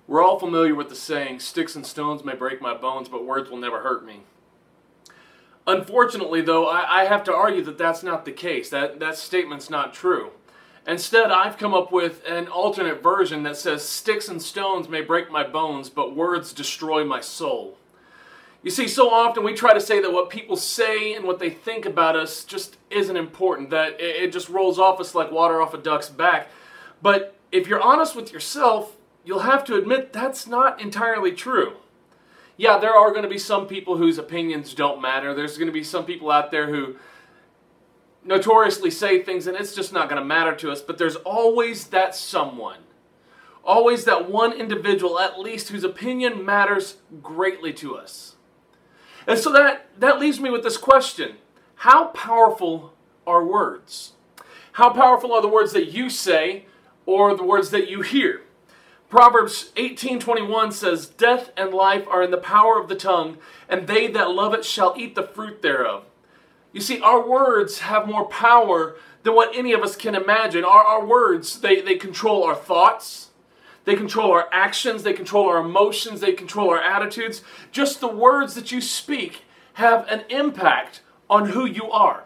We're all familiar with the saying, sticks and stones may break my bones, but words will never hurt me. Unfortunately, though, I have to argue that that's not the case. That statement's not true. Instead, I've come up with an alternate version that says, sticks and stones may break my bones, but words destroy my soul. You see, so often we try to say that what people say and what they think about us just isn't important, that it just rolls off us like water off a duck's back. But if you're honest with yourself, you'll have to admit that's not entirely true. Yeah, there are going to be some people whose opinions don't matter. There's going to be some people out there who notoriously say things and it's just not going to matter to us. But there's always that someone. Always that one individual, at least, whose opinion matters greatly to us. And so that leaves me with this question. How powerful are words? How powerful are the words that you say or the words that you hear? Proverbs 18:21 says, death and life are in the power of the tongue, and they that love it shall eat the fruit thereof. You see, our words have more power than what any of us can imagine. Our words, they control our thoughts, they control our actions, they control our emotions, they control our attitudes. Just the words that you speak have an impact on who you are.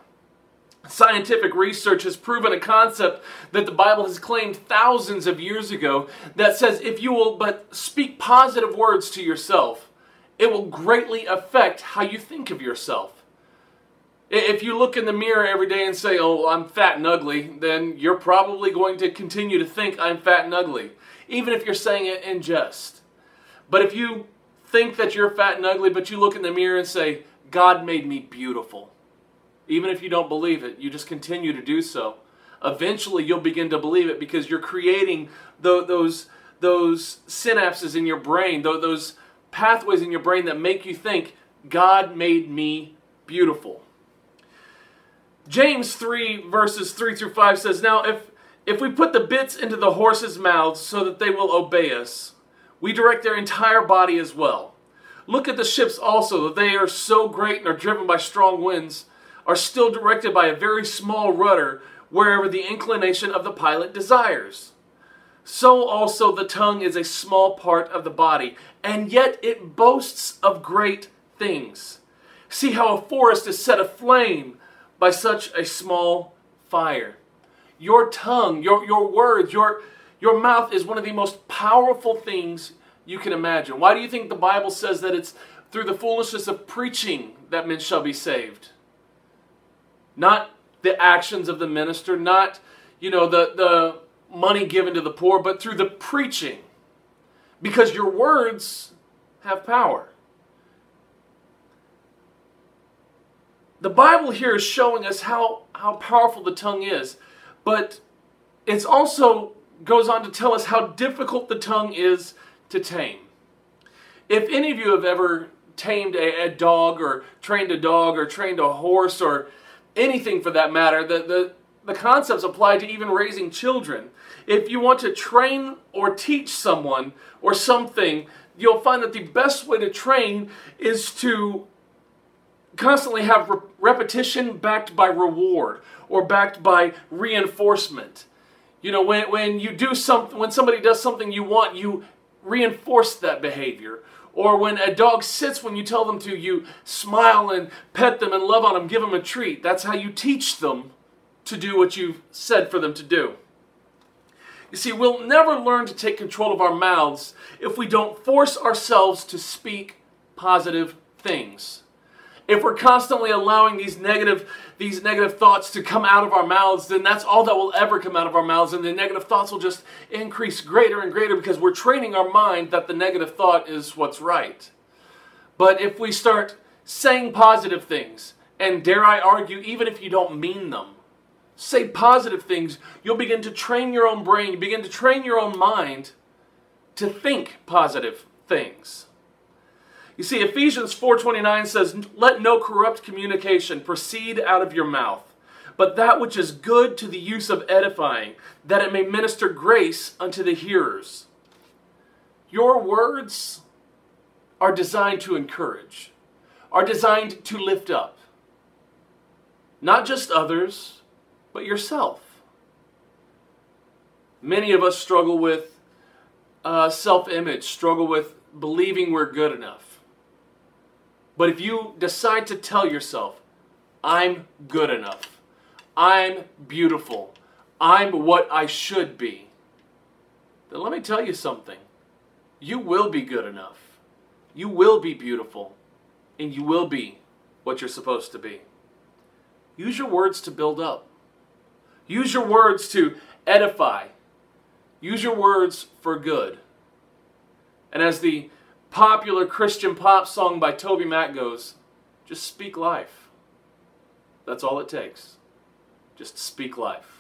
Scientific research has proven a concept that the Bible has claimed thousands of years ago that says if you will but speak positive words to yourself, it will greatly affect how you think of yourself. If you look in the mirror every day and say, oh, I'm fat and ugly, then you're probably going to continue to think I'm fat and ugly, even if you're saying it in jest. But if you think that you're fat and ugly, but you look in the mirror and say, God made me beautiful, even if you don't believe it, you just continue to do so. Eventually, you'll begin to believe it because you're creating those synapses in your brain, those pathways in your brain that make you think, God made me beautiful. James 3, verses 3 through 5 says, now if we put the bits into the horses' mouths so that they will obey us, we direct their entire body as well. Look at the ships also, that they are so great and are driven by strong winds, are still directed by a very small rudder wherever the inclination of the pilot desires. So also the tongue is a small part of the body, and yet it boasts of great things. See how a forest is set aflame by such a small fire. Your tongue, your words, your mouth is one of the most powerful things you can imagine. Why do you think the Bible says that it's through the foolishness of preaching that men shall be saved? Not the actions of the minister, not, the money given to the poor, but through the preaching. Because your words have power. The Bible here is showing us how powerful the tongue is, but it also goes on to tell us how difficult the tongue is to tame. If any of you have ever tamed a dog or trained a horse or anything for that matter, the concepts apply to even raising children. If you want to train or teach someone or something, you'll find that the best way to train is to constantly have repetition backed by reward or backed by reinforcement. When you do something, when somebody does something you want, you reinforce that behavior. Or when a dog sits when you tell them to, you smile and pet them and love on them, give them a treat. That's how you teach them to do what you've said for them to do. You see, we'll never learn to take control of our mouths if we don't force ourselves to speak positive things. If we're constantly allowing these negative thoughts to come out of our mouths, then that's all that will ever come out of our mouths, and the negative thoughts will just increase greater and greater because we're training our mind that the negative thought is what's right. But if we start saying positive things, and dare I argue, even if you don't mean them, say positive things, you'll begin to train your own brain, you begin to train your own mind to think positive things. You see, Ephesians 4:29 says, let no corrupt communication proceed out of your mouth, but that which is good to the use of edifying, that it may minister grace unto the hearers. Your words are designed to encourage, are designed to lift up. Not just others, but yourself. Many of us struggle with self-image, struggle with believing we're good enough. But if you decide to tell yourself, I'm good enough, I'm beautiful, I'm what I should be, then let me tell you something. You will be good enough. You will be beautiful. And you will be what you're supposed to be. Use your words to build up. Use your words to edify. Use your words for good. And as the popular Christian pop song by Toby Mac goes, just speak life. That's all it takes. Just speak life.